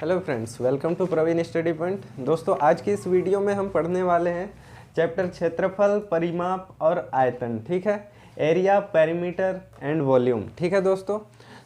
Hello friends, welcome to Praveen study point. दोस्तों, आज की इस वीडियो में हम पढ़ने वाले हैं चैप्टर क्षेत्रफल, परिमाप और आयतन। ठीक है, एरिया, पेरीमीटर एंड वॉल्यूम। ठीक है दोस्तों।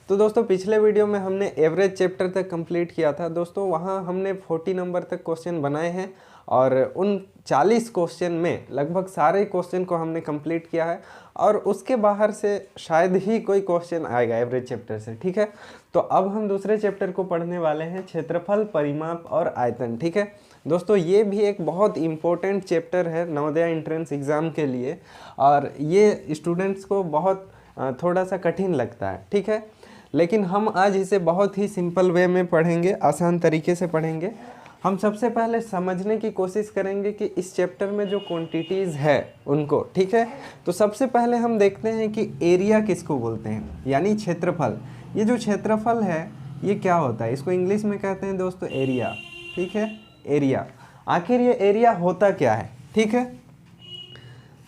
तो दोस्तों, पिछले वीडियो में हमने एवरेज चैप्टर तक कंप्लीट किया था। दोस्तों, वहाँ हमने 40 नंबर तक क्वेश्चन बनाए हैं और उन 40 क्वेश्चन में लगभग सारे क्वेश्चन को हमने कंप्लीट किया है और उसके बाहर से शायद ही कोई क्वेश्चन आएगा एवरेज चैप्टर से। ठीक है, तो अब हम दूसरे चैप्टर को पढ़ने वाले हैं, क्षेत्रफल, परिमाप और आयतन। ठीक है दोस्तों, ये भी एक बहुत इम्पोर्टेंट चैप्टर है नवोदय एंट्रेंस एग्ज़ाम के लिए और ये स्टूडेंट्स को बहुत थोड़ा सा कठिन लगता है। ठीक है, लेकिन हम आज इसे बहुत ही सिंपल वे में पढ़ेंगे, आसान तरीके से पढ़ेंगे। हम सबसे पहले समझने की कोशिश करेंगे कि इस चैप्टर में जो क्वांटिटीज़ है उनको। ठीक है, तो सबसे पहले हम देखते हैं कि एरिया किसको बोलते हैं, यानी क्षेत्रफल। ये जो क्षेत्रफल है ये क्या होता है, इसको इंग्लिश में कहते हैं दोस्तों एरिया। ठीक है, एरिया। आखिर ये एरिया होता क्या है। ठीक है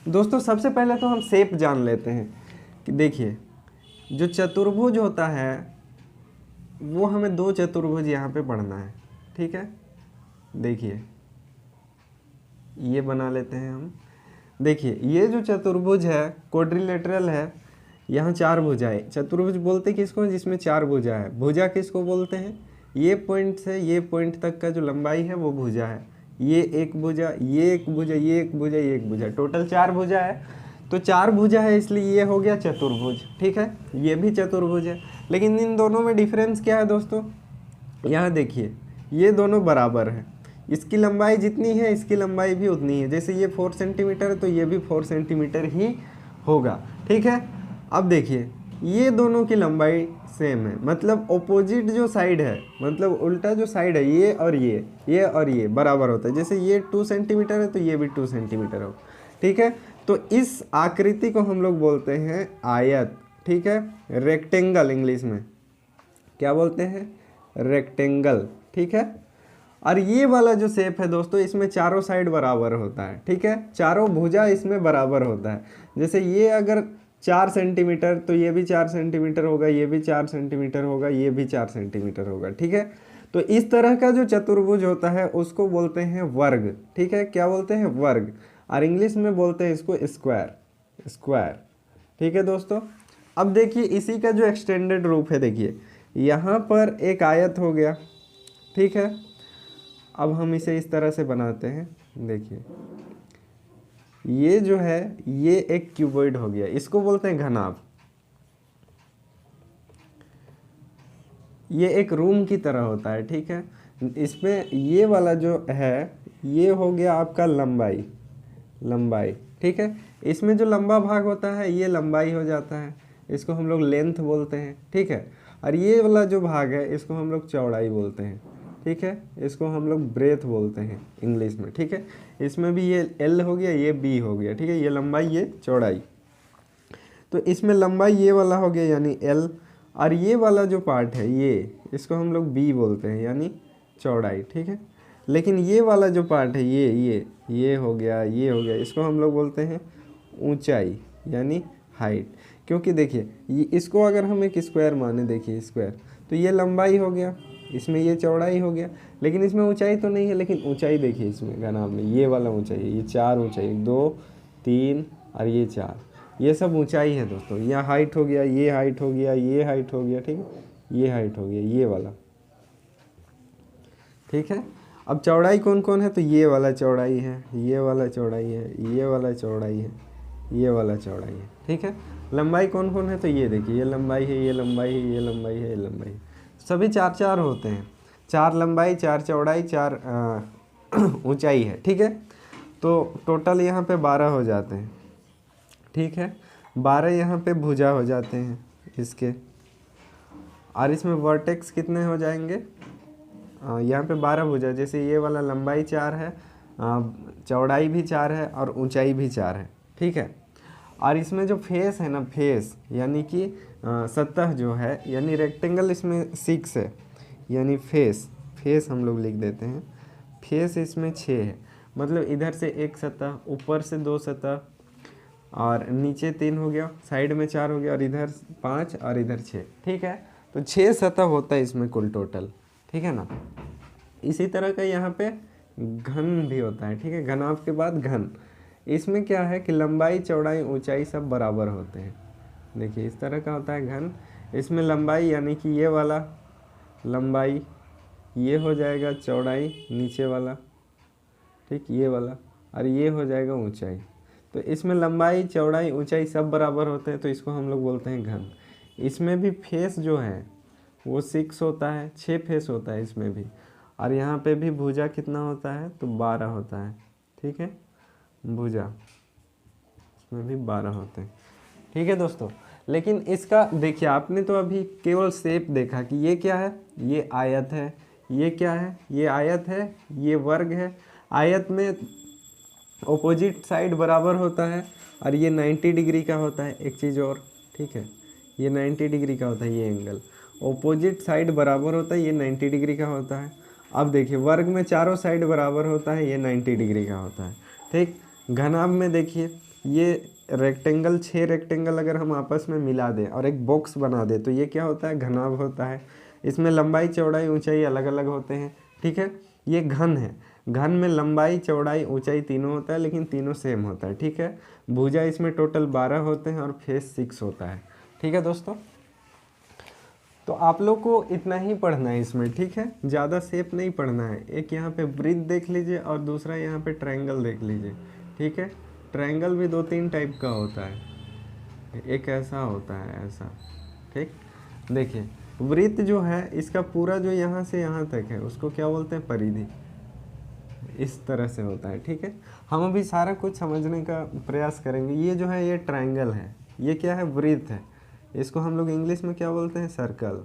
दोस्तों, सबसे पहले तो हम शेप जान लेते हैं कि देखिए, जो चतुर्भुज होता है वो हमें दो चतुर्भुज यहाँ पे पढ़ना है। ठीक है, देखिए ये बना लेते हैं हम। देखिए, ये जो चतुर्भुज है क्वाड्रिलेटरल है, यहाँ चार भुजाएं। चतुर्भुज बोलते किसको, जिसमें चार भुजा है। भुजा किसको बोलते हैं, ये पॉइंट से ये पॉइंट तक का जो लंबाई है वो भुजा है। ये एक भुजा, ये एक भुजा, ये एक भुजा, ये एक भुजा, टोटल चार भुजा है। तो चार भुजा है इसलिए ये हो गया चतुर्भुज। ठीक है, ये भी चतुर्भुज है। लेकिन इन दोनों में डिफरेंस क्या है दोस्तों, यहाँ देखिए ये दोनों बराबर है। इसकी लंबाई जितनी है इसकी लंबाई भी उतनी है। जैसे ये 4 सेंटीमीटर है तो ये भी 4 सेंटीमीटर ही होगा। ठीक है, अब देखिए ये दोनों की लंबाई सेम है, मतलब ऑपोजिट जो साइड है, मतलब उल्टा जो साइड है, ये और ये बराबर होता है। जैसे ये 2 सेंटीमीटर है तो ये भी 2 सेंटीमीटर हो। ठीक है, तो इस आकृति को हम लोग बोलते हैं आयत। ठीक है, रेक्टेंगल इंग्लिश में क्या बोलते हैं, रेक्टेंगल। ठीक है, और ये वाला जो शेप है दोस्तों, इसमें चारों साइड बराबर होता है। ठीक है, चारों भुजा इसमें बराबर होता है। जैसे ये अगर 4 सेंटीमीटर तो ये भी 4 सेंटीमीटर होगा, ये भी 4 सेंटीमीटर होगा, ये भी 4 सेंटीमीटर होगा। ठीक है, तो इस तरह का जो चतुर्भुज होता है उसको बोलते हैं वर्ग। ठीक है, क्या बोलते हैं, वर्ग। और इंग्लिश में बोलते हैं इसको स्क्वायर, स्क्वायर। ठीक है दोस्तों, अब देखिए इसी का जो एक्सटेंडेड रूप है, देखिए यहाँ पर एक आयत हो गया। ठीक है, अब हम इसे इस तरह से बनाते हैं। देखिए ये जो है ये एक क्यूबॉइड हो गया, इसको बोलते हैं घनाभ। ये एक रूम की तरह होता है। ठीक है, इसमें ये वाला जो है ये हो गया आपका लंबाई, लंबाई। ठीक है, इसमें जो लंबा भाग होता है ये लंबाई हो जाता है, इसको हम लोग लेंथ बोलते हैं। ठीक है, और ये वाला जो भाग है इसको हम लोग चौड़ाई बोलते हैं। ठीक है, इसको हम लोग ब्रेथ बोलते हैं इंग्लिश में। ठीक है, इसमें भी ये एल हो गया, ये बी हो गया। ठीक है, ये लंबाई, ये चौड़ाई। तो इसमें लंबाई ये वाला हो गया यानी एल, और ये वाला जो पार्ट है ये, इसको हम लोग बी बोलते हैं यानी चौड़ाई। ठीक है, लेकिन ये वाला जो पार्ट है ये हो गया, ये हो गया, इसको हम लोग बोलते हैं ऊंचाई यानी हाइट। क्योंकि देखिए इसको अगर हम एक स्क्वायर माने, देखिए स्क्वायर, तो ये लंबाई हो गया, इसमें ये चौड़ाई हो गया, लेकिन इसमें ऊंचाई तो नहीं है। लेकिन ऊंचाई देखिए इसमें घनाभ में ये वाला ऊंचाई है, ये 4 ऊंचाई, 1 2 3 और ये 4, ये सब ऊंचाई है दोस्तों। यह हाइट हो गया, ये हाइट हो गया, ये हाइट हो गया। ठीक है, ये हाइट हो गया, ये वाला। ठीक है, अब चौड़ाई कौन कौन है, तो ये वाला चौड़ाई है, ये वाला चौड़ाई है, ये वाला चौड़ाई है, ये वाला चौड़ाई है। ठीक है, लंबाई कौन कौन है, तो ये देखिए ये लंबाई है, ये लंबाई है, ये लंबाई है, ये लंबाई है। सभी 4 होते हैं, 4 लंबाई, 4 चौड़ाई, 4 ऊंचाई है। ठीक है, तो टोटल यहाँ पे 12 हो जाते हैं। ठीक है, 12 यहाँ पे भुजा हो जाते हैं इसके, और इसमें वर्टेक्स कितने हो जाएंगे, यहाँ पे 12 भुजा। जैसे ये वाला लंबाई 4 है, चौड़ाई भी 4 है और ऊंचाई भी 4 है। ठीक है, और इसमें जो फेस है ना, फेस यानी कि सतह जो है, यानी रेक्टेंगल इसमें 6 है, यानी फेस, फेस हम लोग लिख देते हैं। फेस इसमें 6 है, मतलब इधर से एक सतह, ऊपर से 2 सतह और नीचे 3 हो गया, साइड में 4 हो गया और इधर 5 और इधर 6। ठीक है, तो 6 सतह होता है इसमें कुल टोटल। ठीक है ना। इसी तरह का यहाँ पे घन भी होता है, ठीक है, घनाभ के बाद घन। इसमें क्या है कि लंबाई चौड़ाई ऊंचाई सब बराबर होते हैं। देखिए इस तरह का होता है घन। इसमें लंबाई यानी कि ये वाला लंबाई, ये हो जाएगा चौड़ाई नीचे वाला, ठीक, ये वाला, और ये हो जाएगा ऊंचाई। तो इसमें लंबाई चौड़ाई ऊंचाई सब बराबर होते हैं, तो इसको हम लोग बोलते हैं घन। इसमें भी फेस जो है वो 6 होता है, 6 फेस होता है इसमें भी। और यहाँ पे भी भुजा कितना होता है, तो 12 होता है, ठीक है, भुजा इसमें भी 12 होते हैं, ठीक है दोस्तों। लेकिन इसका देखिए, आपने तो अभी केवल शेप देखा कि ये क्या है, ये आयत है, ये क्या है, ये आयत है, ये वर्ग है। आयत में ऑपोजिट साइड बराबर होता है और ये 90 डिग्री का होता है। एक चीज़ और, ठीक है, ये 90 डिग्री का होता है, ये एंगल ऑपोजिट साइड बराबर होता है, ये 90 डिग्री का होता है। अब देखिए वर्ग में चारों साइड बराबर होता है, ये 90 डिग्री का होता है, ठीक। घनाभ में देखिए ये रेक्टेंगल, 6 रेक्टेंगल अगर हम आपस में मिला दें और एक बॉक्स बना दें तो ये क्या होता है, घनाभ होता है। इसमें लंबाई चौड़ाई ऊंचाई अलग अलग होते हैं, ठीक है। ये घन है, घन में लंबाई चौड़ाई ऊंचाई तीनों होता है, लेकिन तीनों सेम होता है, ठीक है। भुजा इसमें टोटल 12 होते हैं और फेस 6 होता है, ठीक है दोस्तों। तो आप लोग को इतना ही पढ़ना है इसमें, ठीक है, ज़्यादा शेप नहीं पढ़ना है। एक यहाँ पे वृत्त देख लीजिए और दूसरा यहाँ पे ट्रायंगल देख लीजिए, ठीक है। ट्रायंगल भी 2-3 टाइप का होता है, एक ऐसा होता है, ऐसा, ठीक। देखिए वृत्त जो है इसका पूरा जो यहाँ से यहाँ तक है उसको क्या बोलते हैं, परिधि। इस तरह से होता है, ठीक है। हम अभी सारा कुछ समझने का प्रयास करेंगे। ये जो है ये ट्रायंगल है, ये क्या है, वृत्त है। इसको हम लोग इंग्लिश में क्या बोलते हैं, सर्कल,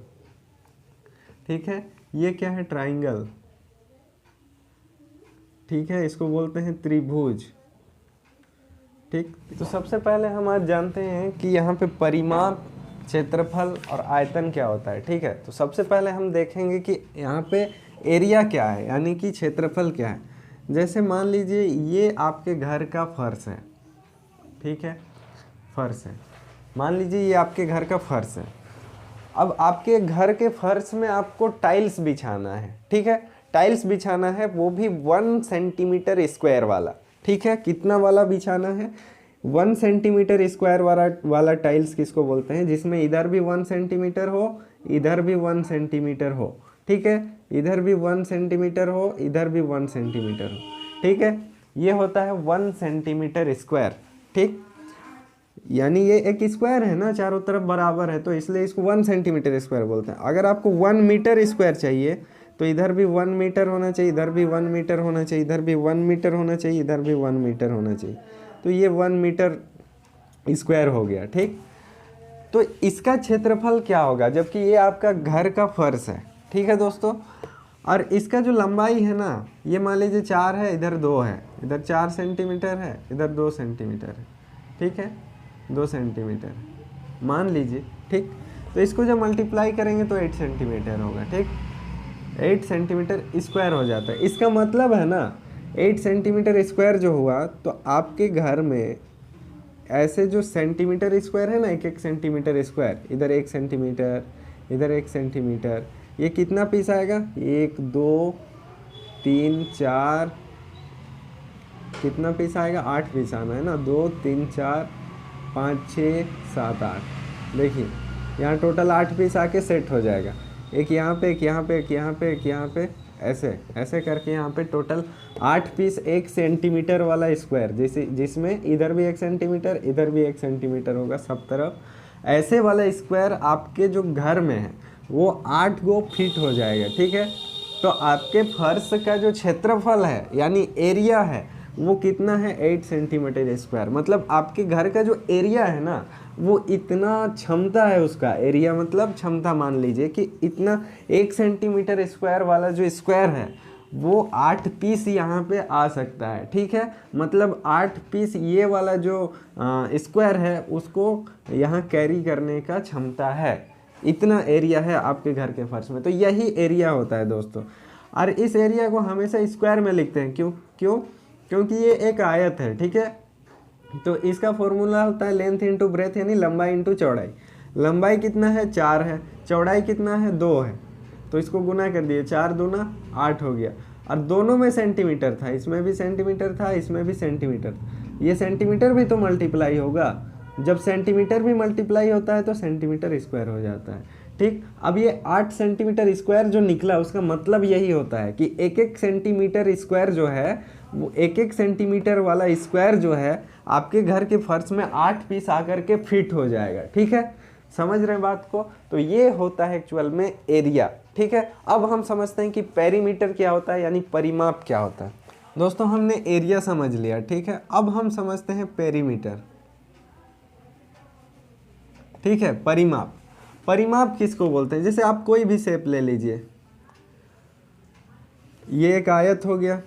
ठीक है। ये क्या है, ट्रायंगल, ठीक है, इसको बोलते हैं त्रिभुज, ठीक। तो सबसे पहले हम आज जानते हैं कि यहाँ पे परिमाप, क्षेत्रफल और आयतन क्या होता है, ठीक है। तो सबसे पहले हम देखेंगे कि यहाँ पे एरिया क्या है, यानी कि क्षेत्रफल क्या है। जैसे मान लीजिए ये आपके घर का फर्श है, ठीक है, फर्श है, मान लीजिए ये आपके घर का फर्श है। अब आपके घर के फर्श में आपको टाइल्स बिछाना है, ठीक है, टाइल्स बिछाना है, वो भी 1 सेंटीमीटर स्क्वायर वाला, ठीक है। कितना वाला बिछाना है, 1 सेंटीमीटर स्क्वायर वाला टाइल्स किसको बोलते हैं, जिसमें इधर भी 1 सेंटीमीटर हो, इधर भी 1 सेंटीमीटर हो, ठीक है, इधर भी 1 सेंटीमीटर हो, इधर भी 1 सेंटीमीटर हो, ठीक है। ये होता है 1 सेंटीमीटर स्क्वायर, ठीक। यानी ये एक स्क्वायर है ना, चारों तरफ बराबर है, तो इसलिए इसको 1 सेंटीमीटर स्क्वायर बोलते हैं। अगर आपको 1 मीटर स्क्वायर चाहिए तो इधर भी 1 मीटर होना चाहिए, इधर भी 1 मीटर होना चाहिए, इधर भी 1 मीटर होना चाहिए, इधर भी 1 मीटर होना चाहिए। तो ये 1 मीटर स्क्वायर हो गया, ठीक। तो इसका क्षेत्रफल क्या होगा, जबकि ये आपका घर का फर्श है, ठीक है दोस्तों। और इसका जो लंबाई है ना, ये मान लीजिए 4 है, इधर 2 है, इधर 4 सेंटीमीटर है, इधर 2 सेंटीमीटर है, ठीक है, 2 सेंटीमीटर मान लीजिए, ठीक। तो इसको जब मल्टीप्लाई करेंगे तो 8 सेंटीमीटर होगा, ठीक, 8 सेंटीमीटर स्क्वायर हो जाता है। इसका मतलब है ना 8 सेंटीमीटर स्क्वायर जो हुआ, तो आपके घर में ऐसे जो सेंटीमीटर स्क्वायर है ना, 1-1 सेंटीमीटर स्क्वायर, इधर 1 सेंटीमीटर, इधर 1 सेंटीमीटर, ये कितना पीस आएगा, 1 2 3 4, कितना पीस आएगा, 8 पीस आना है ना, 2 3 4 5 6 7 8। देखिए यहाँ टोटल 8 पीस आके सेट हो जाएगा, एक यहाँ पे, एक यहाँ पे, एक यहाँ पे, एक यहाँ पे, ऐसे ऐसे करके यहाँ पे टोटल 8 पीस 1 सेंटीमीटर वाला स्क्वायर, जैसे जिसमें इधर भी 1 सेंटीमीटर, इधर भी 1 सेंटीमीटर होगा, सब तरफ ऐसे वाला स्क्वायर आपके जो घर में है वो 8 गो फिट हो जाएगा, ठीक है। तो आपके फर्श का जो क्षेत्रफल है यानी एरिया है वो कितना है, 8 सेंटीमीटर स्क्वायर। मतलब आपके घर का जो एरिया है ना, वो इतना क्षमता है उसका, एरिया मतलब क्षमता, मान लीजिए कि इतना 1 सेंटीमीटर स्क्वायर वाला जो स्क्वायर है वो 8 पीस यहाँ पे आ सकता है, ठीक है। मतलब 8 पीस ये वाला जो स्क्वायर है उसको यहाँ कैरी करने का क्षमता है, इतना एरिया है आपके घर के फर्श में। तो यही एरिया होता है दोस्तों, और इस एरिया को हमेशा स्क्वायर में लिखते हैं, क्यों क्योंकि ये एक आयत है, ठीक है। तो इसका फॉर्मूला होता है लेंथ इंटू ब्रेथ, यानी लंबाई इंटू चौड़ाई। लंबाई कितना है, 4 है, चौड़ाई कितना है, 2 है। तो इसको गुना कर दिए, 4 दूना 8 हो गया। और दोनों में सेंटीमीटर था, इसमें भी सेंटीमीटर था, इसमें भी सेंटीमीटर। ये सेंटीमीटर भी तो मल्टीप्लाई होगा, जब सेंटीमीटर भी मल्टीप्लाई होता है तो सेंटीमीटर स्क्वायर हो जाता है। ठीक, अब ये 8 सेंटीमीटर स्क्वायर जो निकला उसका मतलब यही होता है कि एक एक सेंटीमीटर स्क्वायर जो है वो एक एक सेंटीमीटर वाला स्क्वायर जो है आपके घर के फर्श में 8 पीस आकर के फिट हो जाएगा। ठीक है, समझ रहे हैं बात को? तो ये होता है एक्चुअल में एरिया। ठीक है, अब हम समझते हैं कि पेरीमीटर क्या होता है, यानी परिमाप क्या होता है। दोस्तों हमने एरिया समझ लिया, ठीक है, अब हम समझते हैं पेरीमीटर। ठीक है, परिमाप। परिमाप किसको बोलते हैं? जैसे आप कोई भी शेप ले लीजिए, ये एक आयत हो गया,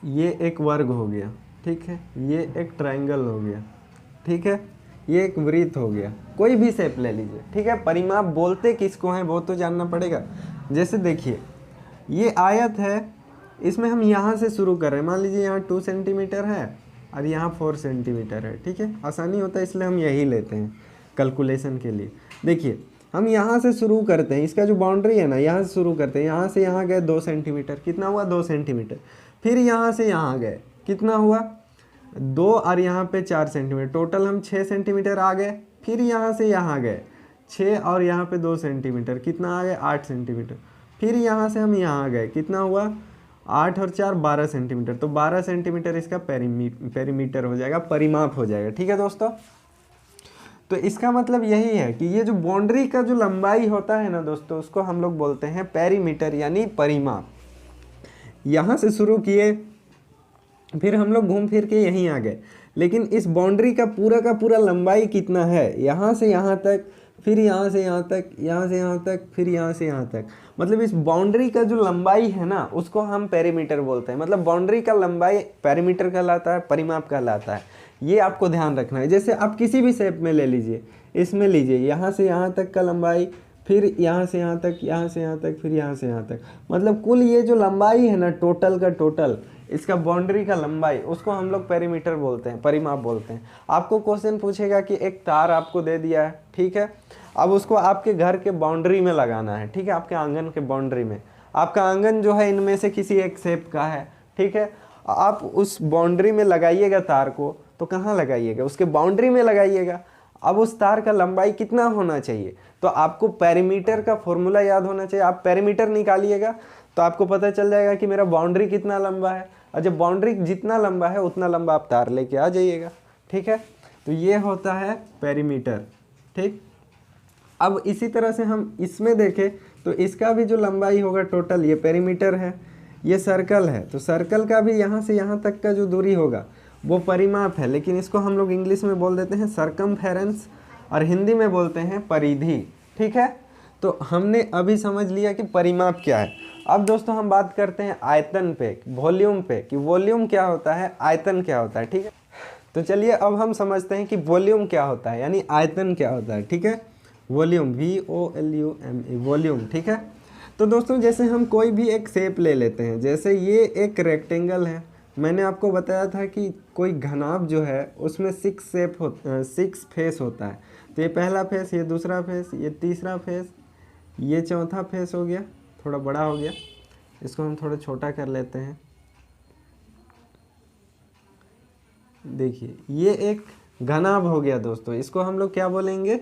ये एक वर्ग हो गया, ठीक है, ये एक ट्रायंगल हो गया, ठीक है, ये एक वृत्त हो गया, कोई भी शेप ले लीजिए। ठीक है, परिमाप बोलते किसको हैं वो तो जानना पड़ेगा। जैसे देखिए ये आयत है, इसमें हम यहाँ से शुरू कर रहे हैं, मान लीजिए यहाँ 2 सेंटीमीटर है और यहाँ 4 सेंटीमीटर है। ठीक है, आसानी होता है इसलिए हम यही लेते हैं कैलकुलेशन के लिए। देखिए हम यहाँ से शुरू करते हैं, इसका जो बाउंड्री है ना यहाँ से शुरू करते हैं, यहाँ से यहाँ गए 2 सेंटीमीटर, कितना हुआ 2 सेंटीमीटर। फिर यहाँ से यहाँ गए, कितना हुआ 2 और यहाँ पे 4 सेंटीमीटर, टोटल हम 6 सेंटीमीटर आ गए। फिर यहाँ से यहाँ गए 6 और यहाँ पे 2 सेंटीमीटर, कितना आ गए 8 सेंटीमीटर। फिर यहाँ से हम यहाँ गए, कितना हुआ 8 और 4 12 सेंटीमीटर, तो 12 सेंटीमीटर इसका पेरीमीटर हो जाएगा, परिमाप हो जाएगा। ठीक है दोस्तों, तो इसका मतलब यही है कि ये जो बाउंड्री का जो लंबाई होता है ना दोस्तों, उसको हम लोग बोलते हैं पेरीमीटर यानी परिमाप। यहाँ से शुरू किए, फिर हम लोग घूम फिर के यहीं आ गए, लेकिन इस बाउंड्री का पूरा लंबाई कितना है, यहाँ से यहाँ तक, फिर यहाँ से यहाँ तक, यहाँ से यहाँ तक, फिर यहाँ से यहाँ तक, मतलब इस बाउंड्री का जो लंबाई है ना उसको हम पेरीमीटर बोलते हैं। मतलब बाउंड्री का लंबाई पेरीमीटर कहलाता है, परिमाप कहलाता है। ये आपको ध्यान रखना है। जैसे आप किसी भी शेप में ले लीजिए, इसमें लीजिए यहाँ से यहाँ तक का लंबाई, फिर यहाँ से यहाँ तक, यहाँ से यहाँ तक, फिर यहाँ से यहाँ तक, मतलब कुल ये जो लंबाई है ना टोटल का टोटल, इसका बाउंड्री का लंबाई, उसको हम लोग पेरीमीटर बोलते हैं, परिमाप बोलते हैं। आपको क्वेश्चन पूछेगा कि एक तार आपको दे दिया है, ठीक है, अब उसको आपके घर के बाउंड्री में लगाना है, ठीक है, आपके आंगन के बाउंड्री में। आपका आंगन जो है इनमें से किसी एक शेप का है, ठीक है, आप उस बाउंड्री में लगाइएगा तार को, तो कहाँ लगाइएगा, उसके बाउंड्री में लगाइएगा। अब उस तार का लंबाई कितना होना चाहिए, तो आपको पेरीमीटर का फॉर्मूला याद होना चाहिए। आप पेरीमीटर निकालिएगा तो आपको पता चल जाएगा कि मेरा बाउंड्री कितना लंबा है, और जब बाउंड्री जितना लंबा है उतना लंबा आप तार लेके आ जाइएगा। ठीक है, तो ये होता है पेरीमीटर। ठीक, अब इसी तरह से हम इसमें देखें तो इसका भी जो लंबाई होगा टोटल, ये पेरीमीटर है, ये सर्कल है, तो सर्कल का भी यहाँ से यहाँ तक का जो दूरी होगा वो परिमाप है, लेकिन इसको हम लोग इंग्लिश में बोल देते हैं सरकमफेरेंस और हिंदी में बोलते हैं परिधि। ठीक है, तो हमने अभी समझ लिया कि परिमाप क्या है। अब दोस्तों हम बात करते हैं आयतन पे, वॉल्यूम पे, कि वॉल्यूम क्या होता है, आयतन क्या होता है। ठीक है, तो चलिए अब हम समझते हैं कि वॉल्यूम क्या होता है, यानी आयतन क्या होता है। ठीक है, वॉल्यूम, VOLUME, वॉल्यूम। ठीक है, तो दोस्तों जैसे हम कोई भी एक शेप ले लेते हैं, जैसे ये एक रेक्टेंगल है, मैंने आपको बताया था कि कोई घनाभ जो है उसमें 6 फेस होता है। तो ये पहला फेस, ये दूसरा फेस, ये तीसरा फेस, ये चौथा फेस हो गया, थोड़ा बड़ा हो गया, इसको हम थोड़ा छोटा कर लेते हैं। देखिए ये एक घनाभ हो गया दोस्तों, इसको हम लोग क्या बोलेंगे,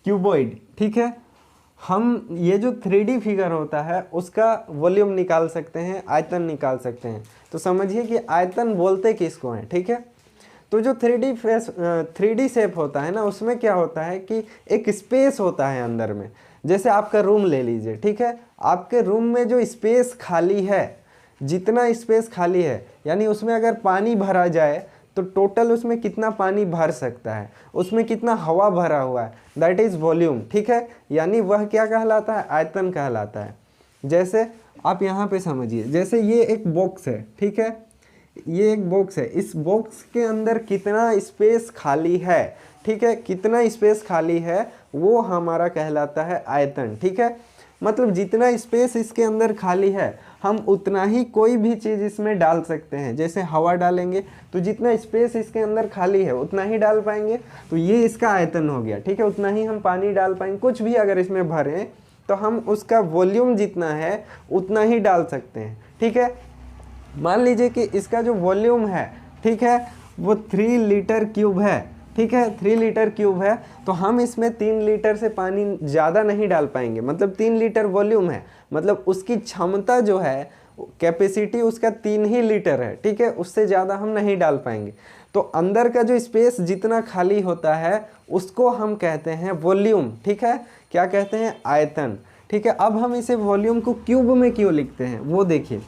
क्यूबॉइड। ठीक है, हम ये जो 3D फिगर होता है उसका वॉल्यूम निकाल सकते हैं, आयतन निकाल सकते हैं। तो समझिए कि आयतन बोलते किसको हैं। ठीक है, तो जो 3D शेप होता है ना, उसमें क्या होता है कि एक स्पेस होता है अंदर में। जैसे आपका रूम ले लीजिए, ठीक है, आपके रूम में जो स्पेस खाली है, जितना स्पेस खाली है, यानी उसमें अगर पानी भरा जाए तो टोटल उसमें कितना पानी भर सकता है, उसमें कितना हवा भरा हुआ है, दैट इज़ वॉल्यूम। ठीक है, यानी वह क्या कहलाता है, आयतन कहलाता है। जैसे आप यहाँ पे समझिए, जैसे ये एक बॉक्स है, ठीक है, ये एक बॉक्स है, इस बॉक्स के अंदर कितना स्पेस खाली है, ठीक है, कितना स्पेस खाली है वो हमारा कहलाता है आयतन। ठीक है, मतलब जितना स्पेस इसके अंदर खाली है हम उतना ही कोई भी चीज़ इसमें डाल सकते हैं। जैसे हवा डालेंगे तो जितना स्पेस इसके अंदर खाली है उतना ही डाल पाएंगे, तो ये इसका आयतन हो गया। ठीक है, उतना ही हम पानी डाल पाएंगे, कुछ भी अगर इसमें भरें तो हम उसका वॉल्यूम जितना है उतना ही डाल सकते हैं, ठीक है। मान लीजिए कि इसका जो वॉल्यूम है, ठीक है, वो 3 लीटर क्यूब है, ठीक है, 3 लीटर क्यूब है, तो हम इसमें 3 लीटर से पानी ज़्यादा नहीं डाल पाएंगे। मतलब 3 लीटर वॉल्यूम है, मतलब उसकी क्षमता जो है, कैपेसिटी उसका 3 ही लीटर है, ठीक है, उससे ज़्यादा हम नहीं डाल पाएंगे। तो अंदर का जो स्पेस जितना खाली होता है उसको हम कहते हैं वॉल्यूम, ठीक है। क्या कहते हैं? आयतन, ठीक है। अब हम इसे वॉल्यूम को क्यूब में क्यों लिखते हैं वो देखिए।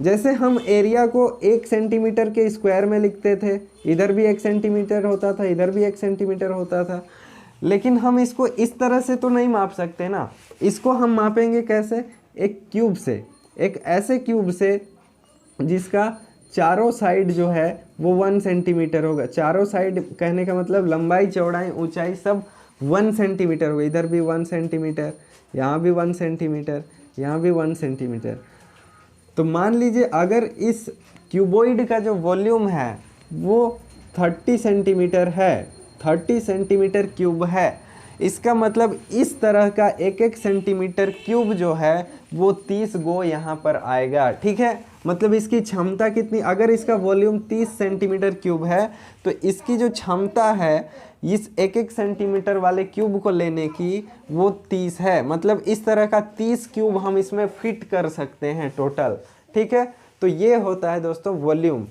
जैसे हम एरिया को 1 सेंटीमीटर के स्क्वायर में लिखते थे, इधर भी 1 सेंटीमीटर होता था, इधर भी 1 सेंटीमीटर होता था, लेकिन हम इसको इस तरह से तो नहीं माप सकते ना। इसको हम मापेंगे कैसे? एक क्यूब से, एक ऐसे क्यूब से जिसका चारों साइड जो है वो 1 सेंटीमीटर होगा। चारों साइड कहने का मतलब लंबाई, चौड़ाई, ऊंचाई सब 1 सेंटीमीटर होगा। इधर भी 1 सेंटीमीटर, यहाँ भी 1 सेंटीमीटर, यहाँ भी 1 सेंटीमीटर। तो मान लीजिए अगर इस क्यूबॉइड का जो वॉल्यूम है वो 30 सेंटीमीटर है, 30 सेंटीमीटर क्यूब है, इसका मतलब इस तरह का 1-1 सेंटीमीटर क्यूब जो है वो 30 गो यहाँ पर आएगा, ठीक है। मतलब इसकी क्षमता कितनी, अगर इसका वॉल्यूम 30 सेंटीमीटर क्यूब है तो इसकी जो क्षमता है इस 1-1 सेंटीमीटर वाले क्यूब को लेने की वो 30 है। मतलब इस तरह का 30 क्यूब हम इसमें फिट कर सकते हैं टोटल, ठीक है। तो ये होता है दोस्तों वॉल्यूम।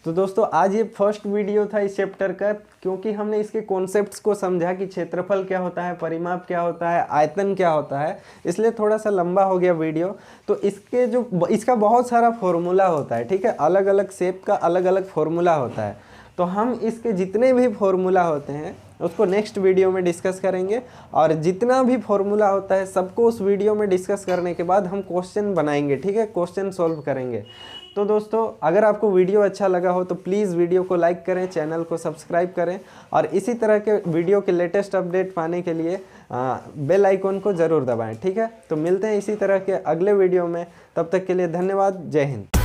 तो दोस्तों आज ये फर्स्ट वीडियो था इस चैप्टर का, क्योंकि हमने इसके कॉन्सेप्ट्स को समझा कि क्षेत्रफल क्या होता है, परिमाप क्या होता है, आयतन क्या होता है, इसलिए थोड़ा सा लंबा हो गया वीडियो। तो इसका बहुत सारा फॉर्मूला होता है, ठीक है, अलग अलग शेप का अलग अलग फॉर्मूला होता है। तो हम इसके जितने भी फॉर्मूला होते हैं उसको नेक्स्ट वीडियो में डिस्कस करेंगे, और जितना भी फॉर्मूला होता है सबको उस वीडियो में डिस्कस करने के बाद हम क्वेश्चन बनाएंगे, ठीक है, क्वेश्चन सॉल्व करेंगे। तो दोस्तों अगर आपको वीडियो अच्छा लगा हो तो प्लीज़ वीडियो को लाइक करें, चैनल को सब्सक्राइब करें, और इसी तरह के वीडियो के लेटेस्ट अपडेट पाने के लिए बेल आइकॉन को ज़रूर दबाएं, ठीक है। तो मिलते हैं इसी तरह के अगले वीडियो में, तब तक के लिए धन्यवाद। जय हिंद।